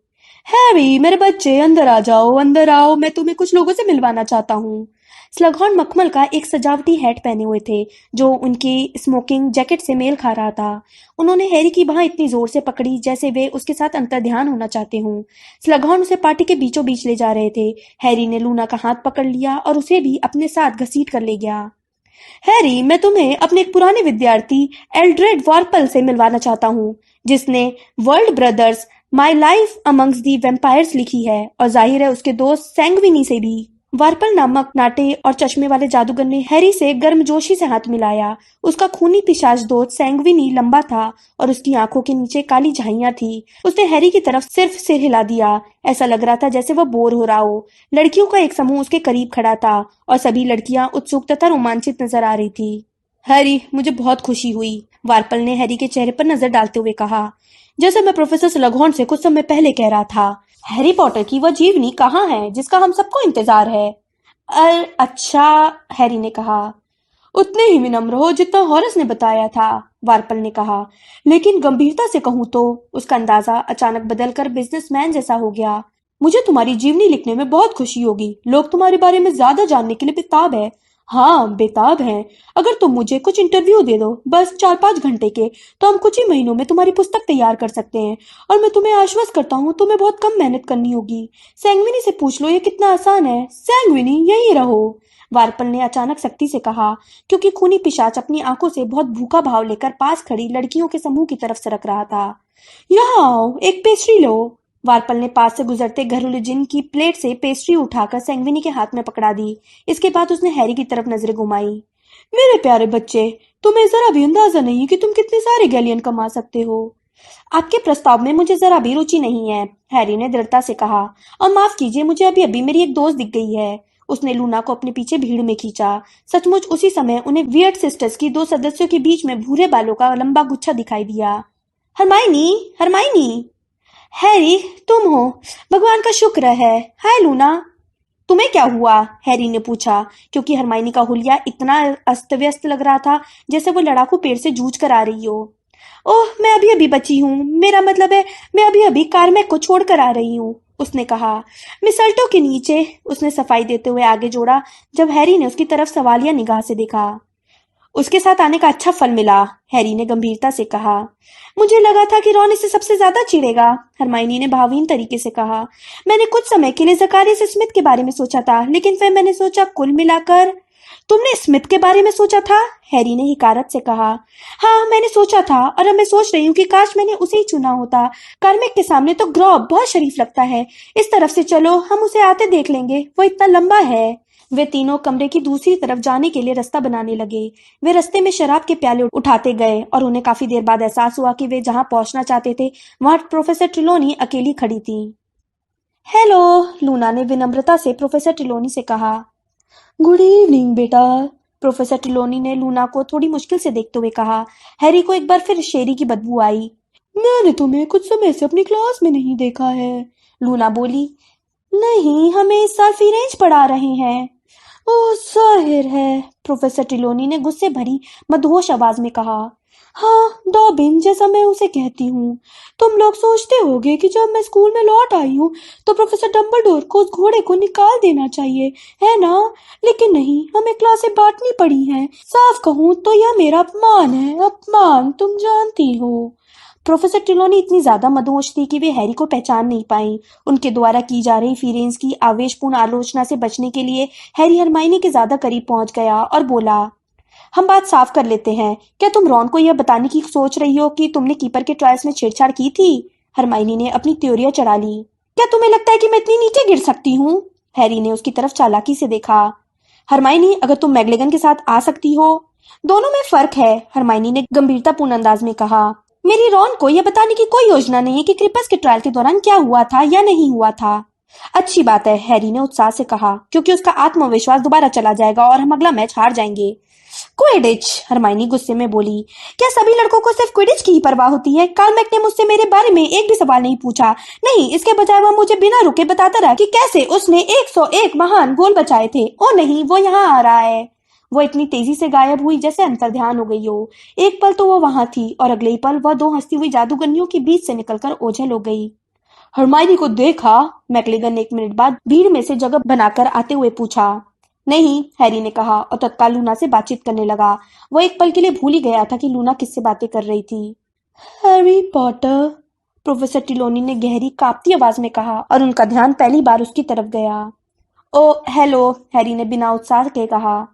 हैरी, मेरे बच्चे, अंदर आ जाओ, अंदर आओ, मैं तुम्हें कुछ लोगों से मिलवाना चाहता हूँ। स्लगहॉर्न मखमल का एक सजावटी हैट पहने हुए थे, जो उनकी स्मोकिंग जैकेट से मेल खा रहा था। उन्होंने हैरी की बांह इतनी जोर से पकड़ी जैसे वे उसके साथ अंतर्ध्यान होना चाहते हों। स्लगहॉर्न उसे पार्टी के बीचों बीच ले जा रहे थे। हैरी ने लूना का हाथ पकड़ लिया और उसे भी अपने साथ घसीट कर ले गया। हैरी, मैं तुम्हें अपने एक पुराने विद्यार्थी एल्ड्रेड वार्पल से मिलवाना चाहता हूँ, जिसने world brothers my life amongst the vampires लिखी है, और जाहिर है उसके दोस्त सैंगविनी से भी। वार्पल नामक नाटे और चश्मे वाले जादूगर ने हैरी से गर्मजोशी से हाथ मिलाया। उसका खूनी पिशाच दोस्त सैंगविनी लंबा था और उसकी आंखों के नीचे काली झाइयां थी। उसने हैरी की तरफ सिर्फ सिर हिला दिया। ऐसा लग रहा था जैसे वह बोर हो रहा हो। लड़कियों का एक समूह उसके करीब खड़ा था और सभी लड़कियां उत्सुक तथा रोमांचित नजर आ रही थी। हैरी, मुझे बहुत खुशी हुई, वार्पल ने हैरी के चेहरे पर नजर डालते हुए कहा। जैसे मैं प्रोफेसर स्लगहॉर्न से कुछ समय पहले कह रहा था, हैरी पॉटर की वह जीवनी कहाँ है जिसका हम सबको इंतजार है? अच्छा, हैरी ने कहा। उतने ही विनम्र हो जितना हॉरस ने बताया था, वार्पल ने कहा। लेकिन गंभीरता से कहूं तो उसका अंदाजा अचानक बदलकर बिजनेसमैन जैसा हो गया। मुझे तुम्हारी जीवनी लिखने में बहुत खुशी होगी। लोग तुम्हारे बारे में ज्यादा जानने के लिए बेताब है। हाँ, बेताब हैं। अगर तुम मुझे कुछ इंटरव्यू दे दो, बस 4-5 घंटे के, तो हम कुछ ही महीनों में तुम्हारी पुस्तक तैयार कर सकते हैं। और मैं तुम्हें आश्वस्त करता हूँ, तुम्हें बहुत कम मेहनत करनी होगी। सैंगविनी से पूछ लो, ये कितना आसान है। सैंगविनी, यहीं रहो, वार्पल ने अचानक सख्ती से कहा, क्योंकि खूनी पिशाच अपनी आंखों से बहुत भूखा भाव लेकर पास खड़ी लड़कियों के समूह की तरफ सरक रहा था। यहाँ आओ, एक पेस्ट्री लो। वार्पल ने पास से गुजरते घरेलू जिन की प्लेट से पेस्ट्री उठाकर सैंगविनी के हाथ में पकड़ा दी। इसके बाद उसने हैरी की तरफ नजरें घुमाई। मेरे प्यारे बच्चे, तुम्हें जरा भी अंदाजा नहीं कि तुम कितने सारे गैलियन कमा सकते हो। आपके प्रस्ताव में मुझे जरा भी रुचि नहीं है, हैरी ने दृढ़ता से कहा। और माफ कीजिए, मुझे अभी अभी मेरी एक दोस्त दिख गई है। उसने लूना को अपने पीछे भीड़ में खींचा। सचमुच उसी समय उन्हें वियर्ड सिस्टर्स की 2 सदस्यों के बीच में भूरे बालों का लंबा गुच्छा दिखाई दिया। Hermione, Hermione! हैरी, तुम हो? भगवान का शुक्र है। हाय लूना। तुम्हें क्या हुआ? हैरी ने पूछा, क्योंकि हरमाइनी का हुलिया इतना अस्त व्यस्त लग रहा था जैसे वो लड़ाकू पेड़ से जूझ कर आ रही हो। ओह, मैं अभी अभी बची हूँ। मेरा मतलब है, मैं अभी अभी कार्मेक को छोड़ कर आ रही हूँ, उसने कहा। मिसल्टो के नीचे, उसने सफाई देते हुए आगे जोड़ा, जब हैरी ने उसकी तरफ सवालिया निगाह से देखा। उसके साथ आने का अच्छा फल मिला, हैरी ने गंभीरता से कहा। मुझे लगा था कि रॉन इससे सबसे ज्यादा चिढ़ेगा, हरमाइनी ने भावहीन तरीके से कहा। मैंने कुछ समय के लिए जकारियस स्मिथ के बारे में सोचा था, लेकिन फिर मैंने सोचा कुल मिलाकर। तुमने स्मिथ के बारे में सोचा था? हैरी ने हिकारत से कहा। हाँ, मैंने सोचा था, और अब मैं सोच रही हूँ कि काश मैंने उसे ही चुना होता। कार्मेक के सामने तो ग्रॉब बहुत शरीफ लगता है। इस तरफ से चलो, हम उसे आते देख लेंगे, वो इतना लंबा है। वे तीनों कमरे की दूसरी तरफ जाने के लिए रास्ता बनाने लगे। वे रास्ते में शराब के प्याले उठाते गए और उन्हें काफी देर बाद एहसास हुआ कि वे जहां पहुंचना चाहते थे वहां प्रोफेसर ट्रिलोनी अकेली खड़ी थी। हेलो, लूना ने विनम्रता से प्रोफेसर ट्रिलोनी से कहा। गुड इवनिंग बेटा, प्रोफेसर ट्रिलोनी ने लूना को थोड़ी मुश्किल से देखते हुए कहा। हैरी को एक बार फिर शेरी की बदबू आई। मैंने तुम्हें कुछ समय से अपनी क्लास में नहीं देखा है, लूना बोली। नहीं, हमें इस साल फ्री पढ़ा रहे हैं। ओह, जाहिर है, प्रोफेसर टिलोनी ने गुस्से भरी मदहोश आवाज में कहा। हाँ, डॉबिन, जैसा मैं उसे कहती हूँ। तुम लोग सोचते होगे कि जब मैं स्कूल में लौट आई हूँ तो प्रोफेसर डम्बलडोर को उस घोड़े को निकाल देना चाहिए, है ना? लेकिन नहीं, हमें क्लासें बांटनी पड़ी हैं। साफ कहूँ तो यह मेरा अपमान है, अपमान, तुम जानती हो। प्रोफेसर टिलोनी इतनी ज्यादा मदहोश थी कि वे हैरी को पहचान नहीं पाई। उनके द्वारा की जा रही फीरेंस की आवेशपूर्ण आलोचना से बचने के लिए हैरी हरमाइनी के ज्यादा करीब पहुंच गया और बोला, हम बात साफ कर लेते हैं। क्या तुम रॉन को यह बताने की सोच रही हो कि तुमने कीपर के ट्रायल्स में छेड़छाड़ की थी? हरमाइनी ने अपनी थ्योरियां चढ़ा ली। क्या तुम्हें लगता है कि मैं इतनी नीचे गिर सकती हूँ? हैरी ने उसकी तरफ चालाकी से देखा। हरमाइनी, अगर तुम मैगलेगन के साथ आ सकती हो। दोनों में फर्क है, हरमाइनी ने गंभीरतापूर्ण अंदाज में कहा। मेरी रॉन को यह बताने की कोई योजना नहीं कि क्रिपस के ट्रायल के दौरान क्या हुआ था या नहीं हुआ था। अच्छी बात है, हैरी ने उत्साह से कहा, क्योंकि उसका आत्मविश्वास दोबारा चला जाएगा और हम अगला मैच हार जाएंगे। क्विडिच, हरमाइनी गुस्से में बोली। क्या सभी लड़कों को सिर्फ क्विडिच की ही परवाह होती है? कार्मेक ने मुझसे मेरे बारे में एक भी सवाल नहीं पूछा। नहीं, इसके बजाय वह मुझे बिना रुके बताता रहा कि कैसे उसने 101 महान गोल बचाए थे। ओ नहीं, वो यहाँ आ रहा है। वो इतनी तेजी से गायब हुई जैसे अंतर्ध्यान हो गई हो। एक पल तो वो वहां थी और अगले ही पल वह 2 हंसती हुई जादूगरनियों के बीच से निकलकर ओझल हो गई। हरमाइनी को देखा? मैकलेगन ने 1 मिनट बाद भीड़ में से जगह बनाकर आते हुए पूछा। नहीं, हैरी ने कहा और तत्काल लूना से बातचीत करने लगा। वो एक पल के लिए भूल ही गया था कि लूना किससे बातें कर रही थी। हैरी पॉटर, प्रोफेसर टिलोनी ने गहरी कांपती आवाज में कहा और उनका ध्यान पहली बार उसकी तरफ गया। ओ हेलो, हैरी ने बिना उत्साह के कहा।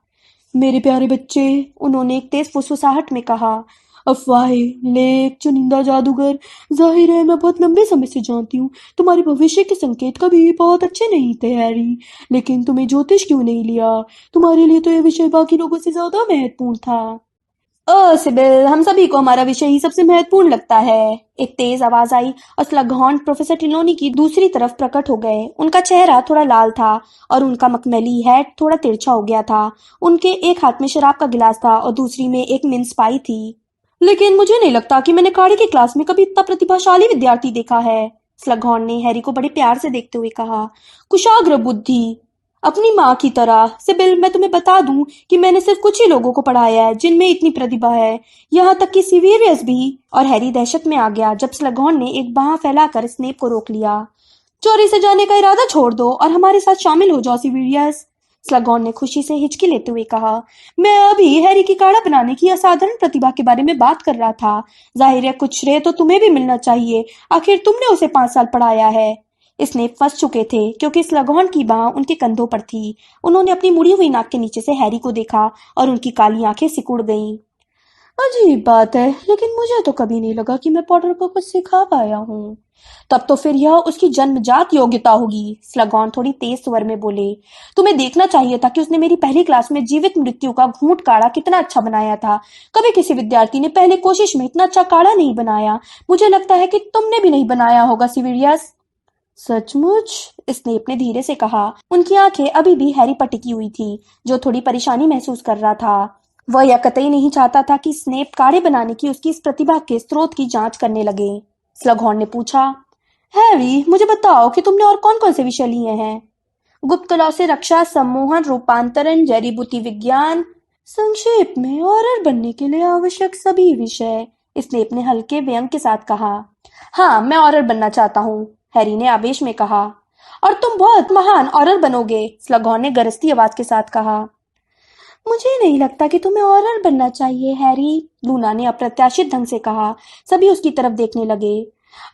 मेरे प्यारे बच्चे, उन्होंने एक तेज फुसफुसाहट में कहा। अफवाहें, लेख, चुनिंदा जादूगर, जाहिर है मैं बहुत लंबे समय से जानती हूँ तुम्हारे भविष्य के संकेत कभी बहुत अच्छे नहीं थे हैरी, लेकिन तुम्हें ज्योतिष क्यों नहीं लिया? तुम्हारे लिए तो यह विषय बाकी लोगों से ज्यादा महत्वपूर्ण था। ओ सिबिल, हम सभी को हमारा विषय ही सबसे महत्वपूर्ण लगता है। एक तेज आवाज आई और स्लगहॉर्न प्रोफेसर टिलोनी की दूसरी तरफ प्रकट हो गए। उनका चेहरा थोड़ा लाल था और उनका मखमली हैट थोड़ा तिरछा हो गया था। उनके एक हाथ में शराब का गिलास था और दूसरी में एक मिन्स पाई थी। लेकिन मुझे नहीं लगता कि मैंने काढ़े की क्लास में कभी इतना प्रतिभाशाली विद्यार्थी देखा है, स्लगहॉर्न ने हैरी को बड़े प्यार से देखते हुए कहा। कुशाग्र बुद्धि, अपनी माँ की तरह। सिबिल, मैं तुम्हें बता दूं कि मैंने सिर्फ कुछ ही लोगों को पढ़ाया है जिनमें इतनी प्रतिभा है, यहाँ तक कि सीवियरियस भी। और हैरी दहशत में आ गया जब स्लगहॉर्न ने एक बाह फैलाकर स्नेप को रोक लिया। चोरी से जाने का इरादा छोड़ दो और हमारे साथ शामिल हो जाओ सीवियरियस, स्लगहॉर्न ने खुशी से हिचकी लेते हुए कहा। मैं अभी हैरी की काढ़ा बनाने की असाधारण प्रतिभा के बारे में बात कर रहा था। जाहिर है कुछ श्रेय तो तुम्हें भी मिलना चाहिए, आखिर तुमने उसे 5 साल पढ़ाया है। स्नेप फंस चुके थे क्योंकि स्लगहॉर्न की बाह उनके कंधों पर थी। उन्होंने अपनी मुड़ी हुई नाक के नीचे से हैरी को देखा और उनकी काली आंखें सिकुड़ गईं। अजीब बात है, लेकिन मुझे तो कभी नहीं लगा कि मैं पॉटर को कुछ सिखा पाया हूँ। तब तो फिर यह उसकी जन्मजात योग्यता होगी, स्लगहॉर्न थोड़ी तेज स्वर में बोले। तुम्हें देखना चाहिए था कि उसने मेरी पहली क्लास में जीवित मृत्यु का घूंट काढ़ा कितना अच्छा बनाया था। कभी किसी विद्यार्थी ने पहले कोशिश में इतना अच्छा काढ़ा नहीं बनाया। मुझे लगता है कि तुमने भी नहीं बनाया होगा सीवियरियस। सचमुच? स्नेप ने धीरे से कहा। उनकी आंखें अभी भी हैरी पर टिकी हुई थी, जो थोड़ी परेशानी महसूस कर रहा था। वह यह कतई नहीं चाहता था कि स्नेप काढ़े बनाने की उसकी इस प्रतिभा के स्रोत की जांच करने लगे। स्लगहॉर्न ने पूछा, हैरी, मुझे बताओ कि तुमने और कौन कौन से विषय लिए हैं? गुप्त कला से रक्षा, सम्मोहन, रूपांतरण, जड़ी बूटी विज्ञान, संक्षेप में ऑरर बनने के लिए आवश्यक सभी विषय, स्नेप ने हल्के व्यंग के साथ कहा। हाँ, मैं ऑरर बनना चाहता हूँ, हैरी ने आवेश में कहा। और तुम बहुत महान ऑरर बनोगे, स्लगहॉर्न ने गरजती आवाज के साथ कहा। मुझे नहीं लगता कि तुम्हें ऑरर बनना चाहिए हैरी, लूना ने अप्रत्याशित ढंग से कहा। सभी उसकी तरफ देखने लगे।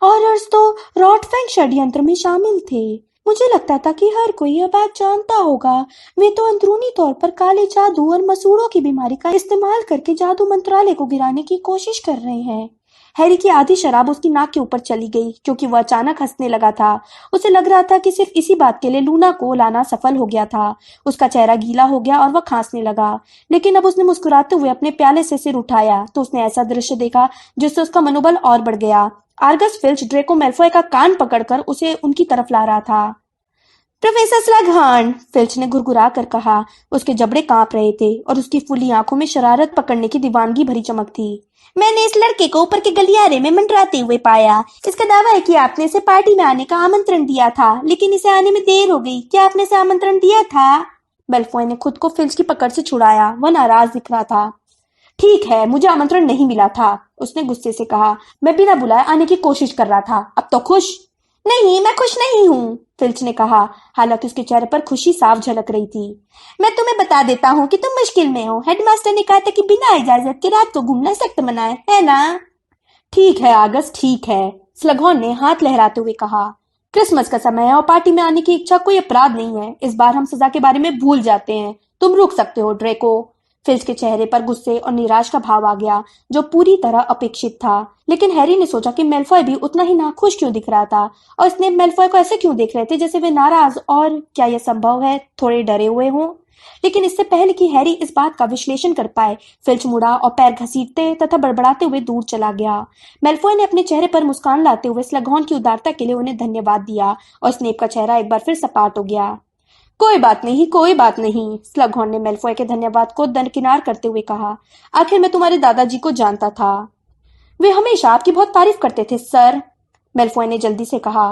ऑरर्स तो रॉटफैंग षड्यंत्र में शामिल थे। मुझे लगता था कि हर कोई यह बात जानता होगा। वे तो अंदरूनी तौर पर काले जादू और मसूड़ों की बीमारी का इस्तेमाल करके जादू मंत्रालय को गिराने की कोशिश कर रहे हैं। हैरी की आधी शराब उसकी नाक के ऊपर चली गई क्योंकि वह अचानक हंसने लगा था। उसे लग रहा था कि सिर्फ इसी बात के लिए लूना को लाना सफल हो गया था। उसका चेहरा गीला हो गया और वह खांसने लगा। लेकिन अब उसने मुस्कुराते हुए अपने प्याले से सिर उठाया तो उसने ऐसा दृश्य देखा जिससे उसका मनोबल और बढ़ गया। आर्गस फिल्च ड्रेको मैल्फॉय का कान पकड़कर उसे उनकी तरफ ला रहा था। प्रोफेसर स्लगहॉर्न, फिल्च ने घुरघुरा कर कहा। उसके जबड़े कांप रहे थे और उसकी फुली आंखों में शरारत पकड़ने की दीवानगी भरी चमक थी। मैंने इस लड़के को ऊपर के गलियारे में मंडराते हुए पाया। इसका दावा है कि आपने इसे पार्टी में आने का आमंत्रण दिया था, लेकिन इसे आने में देर हो गई। क्या आपने इसे आमंत्रण दिया था? मेल्फॉय ने खुद को फिल्च की पकड़ से छुड़ाया। वह नाराज दिख रहा था। ठीक है, मुझे आमंत्रण नहीं मिला था, उसने गुस्से से कहा। मैं बिना बुलाए आने की कोशिश कर रहा था। अब तो खुश? नहीं, मैं खुश नहीं हूँ, फिल्च ने कहा। हालांकि उसके चेहरे पर खुशी साफ झलक रही थी। मैं तुम्हें बता देता हूँ कि तुम मुश्किल में हो। हेडमास्टर ने कहा था कि बिना इजाजत के रात को घूमना सख्त मना है ना? ठीक है आगस्ट, ठीक है, स्लगहॉर्न ने हाथ लहराते हुए कहा। क्रिसमस का समय है और पार्टी में आने की इच्छा कोई अपराध नहीं है। इस बार हम सजा के बारे में भूल जाते हैं। तुम रुक सकते हो ड्रेको। फिल्च के चेहरे पर गुस्से और निराश का भाव आ गया, जो पूरी तरह अपेक्षित था। लेकिन हैरी ने सोचा कि मेल्फॉय भी उतना ही नाखुश क्यों दिख रहा था और इसने मेल्फॉय को ऐसे क्यों देख रहे थे जैसे वे नाराज और, क्या यह संभव है, थोड़े डरे हुए हों। लेकिन इससे पहले कि हैरी इस बात का विश्लेषण कर पाए, फिल्च मुड़ा और पैर घसीटते तथा बड़बड़ाते हुए दूर चला गया। मेल्फॉय ने अपने चेहरे पर मुस्कान लाते हुए स्लगहॉर्न की उदारता के लिए उन्हें धन्यवाद दिया और स्नेप का चेहरा एक बार फिर सपाट हो गया। कोई बात नहीं, कोई बात नहीं, स्लगहॉर्न ने मेल्फॉय के धन्यवाद को दरकिनार करते हुए कहा। आखिर मैं तुम्हारे दादाजी को जानता था। वे हमेशा आपकी बहुत तारीफ करते थे सर, मेल्फॉय ने जल्दी से कहा।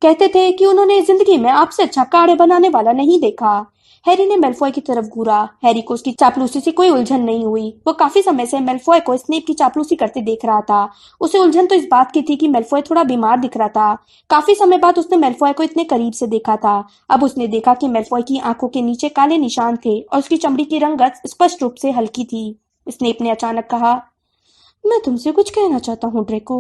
कहते थे कि उन्होंने जिंदगी में आपसे अच्छा काढ़े बनाने वाला नहीं देखा। हैरी ने मेल्फॉय की तरफ घूरा। हैरी को उसकी चापलूसी से कोई उलझन नहीं हुई। वो काफी समय से मेल्फॉय को स्नेप की चापलूसी करते देख रहा था। उसे उलझन तो इस बात की थी कि मेल्फॉय थोड़ा बीमार दिख रहा था। काफी समय बाद उसने मेल्फॉय को इतने करीब से देखा था। अब उसने देखा कि मेल्फॉय की आंखों के नीचे काले निशान थे और उसकी चमड़ी की रंगत स्पष्ट रूप से हल्की थी। स्नेप ने अचानक कहा, मैं तुमसे कुछ कहना चाहता हूँ ड्रेको।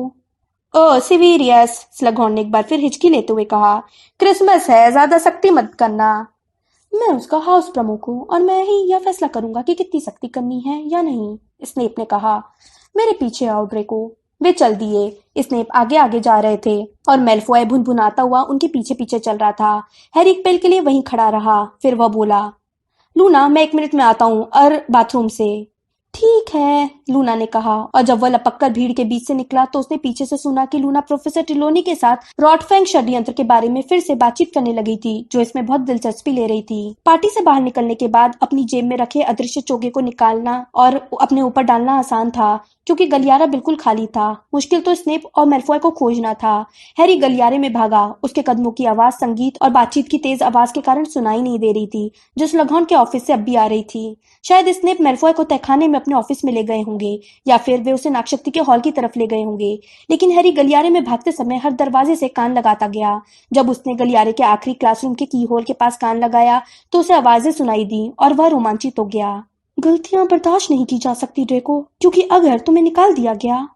ओह सिविरियस, स्लगहॉर्न ने एक बार फिर हिचकी लेते हुए कहा। क्रिसमस है, ज्यादा सख्ती मत करना। मैं उसका हाउस प्रमुख हूँ और मैं ही यह फैसला करूंगा कि कितनी सख्ती करनी है या नहीं, स्नेप ने कहा। मेरे पीछे आओ ड्रेको। वे चल दिए। स्नेप आगे आगे जा रहे थे और मेल्फॉय भुनभुनाता हुआ उनके पीछे पीछे चल रहा था। हैरी एक पल के लिए वहीं खड़ा रहा। फिर वह बोला, लूना, मैं 1 मिनट में आता हूँ और बाथरूम से। ठीक है, लूना ने कहा, और जब वह लपककर भीड़ के बीच से निकला तो उसने पीछे से सुना कि लूना प्रोफेसर ट्रिलोनी के साथ रॉटफैंग षड्यंत्र के बारे में फिर से बातचीत करने लगी थी, जो इसमें बहुत दिलचस्पी ले रही थी। पार्टी से बाहर निकलने के बाद अपनी जेब में रखे अदृश्य चोगे को निकालना और अपने ऊपर डालना आसान था, क्योंकि गलियारा बिल्कुल खाली था। मुश्किल तो स्नेप और मेल्फॉय को खोजना था। हैरी गलियारे में भागा। उसके कदमों की आवाज संगीत और बातचीत की तेज आवाज के कारण सुनाई नहीं दे रही थी, जो स्लगहॉर्न के ऑफिस से अब भी आ रही थी। शायद स्नेप मेल्फॉय को तहखाने में अपने ऑफिस में ले गए होंगे, या फिर वे उसे नागशक्ति के हॉल की तरफ ले गए होंगे। लेकिन हैरी गलियारे में भागते समय हर दरवाजे से कान लगाता गया। जब उसने गलियारे के आखिरी क्लासरूम के की होल के पास कान लगाया तो उसे आवाजें सुनाई दी और वह रोमांचित हो गया। गलतियां बर्दाश्त नहीं की जा सकती ड्रेको, क्योंकि अगर तुम्हें निकाल दिया गया।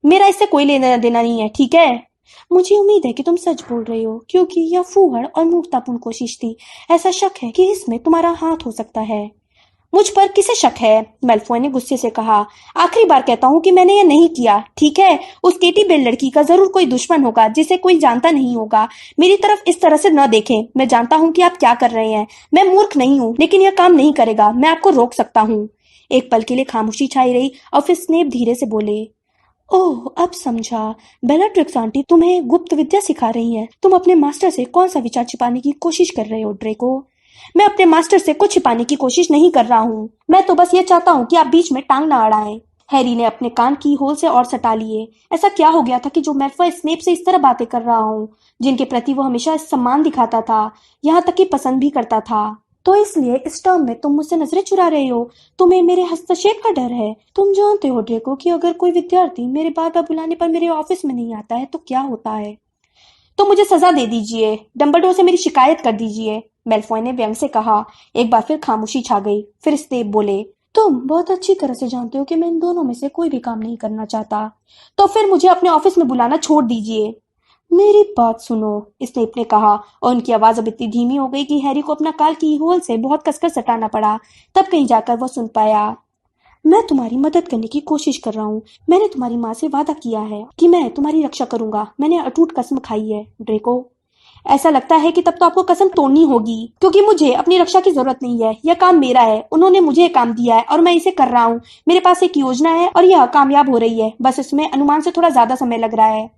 मेरा इससे कोई लेना देना नहीं है, ठीक है? मुझे उम्मीद है कि तुम सच बोल रहे हो, क्योंकि यह फूहड़ और मूर्खतापूर्ण कोशिश थी। ऐसा शक है कि इसमें तुम्हारा हाथ हो सकता है। मुझ पर किसे शक है? मेल्फॉय ने गुस्से से कहा। आखिरी बार कहता हूँ कि मैंने यह नहीं किया, ठीक है? उस केटी बेल लड़की का जरूर कोई दुश्मन होगा जिसे कोई जानता नहीं होगा। मेरी तरफ इस तरह से न देखें। मैं जानता हूँ कि आप क्या कर रहे हैं। मैं मूर्ख नहीं हूँ, लेकिन यह काम नहीं करेगा। मैं आपको रोक सकता हूँ। एक पल के लिए खामोशी छाई रही और फिर स्नेप धीरे से बोले, ओह, अब समझा। बेलाट्रिक्स आंटी तुम्हें गुप्त विद्या सिखा रही हैं। तुम अपने मास्टर से कौन सा विचार छिपाने की कोशिश कर रहे हो ड्रेको? मैं अपने मास्टर से कुछ छिपाने की कोशिश नहीं कर रहा हूँ। मैं तो बस ये चाहता हूँ कि आप बीच में टांग ना अड़ाएं। हैरी ने अपने कान की होल से और सटा लिए। ऐसा क्या हो गया था कि जो मेल्फॉय स्नेप से इस तरह बातें कर रहा हूँ, जिनके प्रति वो हमेशा सम्मान दिखाता था, यहाँ तक कि पसंद भी करता था। तो इसलिए इस टर्म में तुम मुझसे नजरें चुरा रहे हो। तुम्हें मेरे हस्तक्षेप का डर है। तुम जानते हो ड्रेको कि अगर कोई विद्यार्थी मेरे बार बार बुलाने पर मेरे ऑफिस में नहीं आता है तो क्या होता है। तो मुझे सजा दे दीजिए, डंबलडोर से मेरी शिकायत कर दीजिए, मेल्फॉय ने व्यंग से कहा। एक बार फिर खामोशी छा गई। फिर स्नेप बोले, तुम बहुत अच्छी तरह से जानते हो कि मैं इन दोनों में से कोई भी काम नहीं करना चाहता। तो फिर मुझे अपने ऑफिस में बुलाना छोड़ दीजिए। मेरी बात सुनो, स्नेप ने कहा, और उनकी आवाज अब इतनी धीमी हो गई कि हैरी को अपना काल की होल से बहुत कसकर सटाना पड़ा। तब कहीं जाकर वह सुन पाया। मैं तुम्हारी मदद करने की कोशिश कर रहा हूँ। मैंने तुम्हारी माँ से वादा किया है कि मैं तुम्हारी रक्षा करूंगा। मैंने अटूट कसम खाई है ड्रेको। ऐसा लगता है कि तब तो आपको कसम तोड़नी होगी, क्योंकि मुझे अपनी रक्षा की जरूरत नहीं है। यह काम मेरा है। उन्होंने मुझे काम दिया है और मैं इसे कर रहा हूँ। मेरे पास एक योजना है और यह कामयाब हो रही है। बस इसमें अनुमान से थोड़ा ज्यादा समय लग रहा है।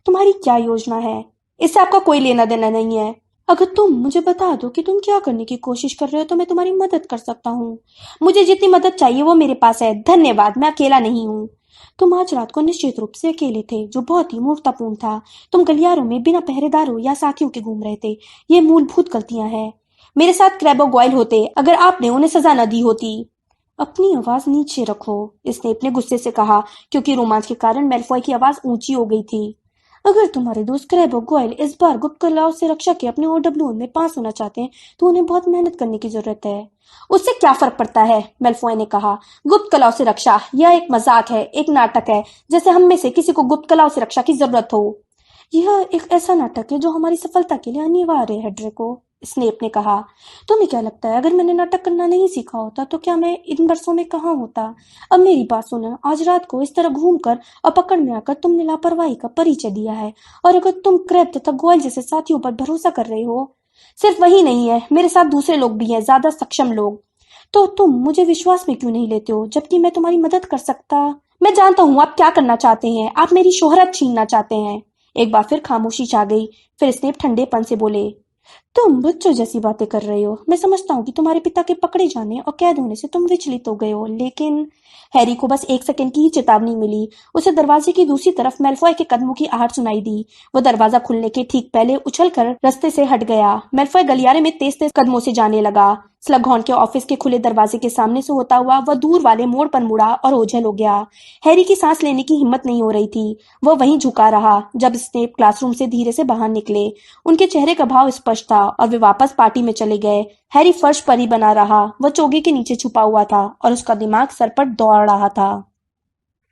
तुम्हारी क्या योजना है? इससे आपका कोई लेना देना नहीं है। अगर तुम मुझे बता दो कि तुम क्या करने की कोशिश कर रहे हो तो मैं तुम्हारी मदद कर सकता हूँ। मुझे जितनी मदद चाहिए वो मेरे पास है, धन्यवाद। मैं अकेला नहीं हूँ। तुम आज रात को निश्चित रूप से अकेले थे, जो बहुत ही मूर्खतापूर्ण था। तुम गलियारों में बिना पहरेदारों या साथियों के घूम रहे थे। ये मूलभूत गलतियां हैं। मेरे साथ क्रैबो गॉयल होते अगर आपने उन्हें सजा न दी होती। अपनी आवाज नीचे रखो, स्नेप ने गुस्से से कहा, क्योंकि रोमांच के कारण मेल्फॉय की आवाज ऊंची हो गई थी। अगर तुम्हारे दोस्त क्रैबो गोयल इस बार गुप्त कलाओं से रक्षा के अपने ओडब्ल्यू में पास होना चाहते हैं तो उन्हें बहुत मेहनत करने की जरूरत है। उससे क्या फर्क पड़ता है? मेल्फॉय ने कहा। गुप्त कलाओं से रक्षा यह एक मजाक है, एक नाटक है, जैसे हम में से किसी को गुप्त कलाओं से रक्षा की जरूरत हो। यह एक ऐसा नाटक है जो हमारी सफलता के लिए अनिवार्य है ड्रेको, स्नेप ने कहा। तुम्हें क्या लगता है अगर मैंने नाटक करना नहीं सीखा होता तो क्या मैं इन वर्षों में कहाँ होता? अब मेरी बात सुनो, आज रात को इस तरह घूमकर और पकड़ में आकर तुमने लापरवाही का परिचय दिया है। और अगर तुम क्रैब तथा गोयल जैसे साथियों पर भरोसा कर रहे हो, सिर्फ वही नहीं है, मेरे साथ दूसरे लोग भी हैं, ज्यादा सक्षम लोग। तो तुम मुझे विश्वास में क्यों नहीं लेते हो, जबकि मैं तुम्हारी मदद कर सकता? मैं जानता हूँ आप क्या करना चाहते हैं। आप मेरी शोहरत छीनना चाहते हैं। एक बार फिर खामोशी छा गई। फिर स्नेप ठंडेपन से बोले, तुम बच्चों जैसी बातें कर रहे हो। मैं समझता हूँ कि तुम्हारे पिता के पकड़े जाने और कैद होने से तुम विचलित हो गए हो, लेकिन हैरी को बस 1 सेकंड की ही चेतावनी मिली। उसे दरवाजे की दूसरी तरफ मेल्फॉय के कदमों की आहट सुनाई दी। वो दरवाजा खुलने के ठीक पहले उछलकर रास्ते से हट गया। मेल्फॉय गलियारे में तेज-तेज कदमों से जाने लगा। स्लगहॉर्न के ऑफिस के खुले दरवाजे के सामने से होता हुआ वह दूर वाले मोड़ पर मुड़ा और ओझल हो गया। हैरी की सांस लेने की हिम्मत नहीं हो रही थी। वह वहीं झुका रहा जब स्नेप क्लासरूम से धीरे से बाहर निकले। उनके चेहरे का भाव स्पष्ट था और वे वापस पार्टी में चले गए। हैरी फर्श पर ही बना रहा। वह चोगे के नीचे छुपा हुआ था और उसका दिमाग सर पर दौड़ रहा था।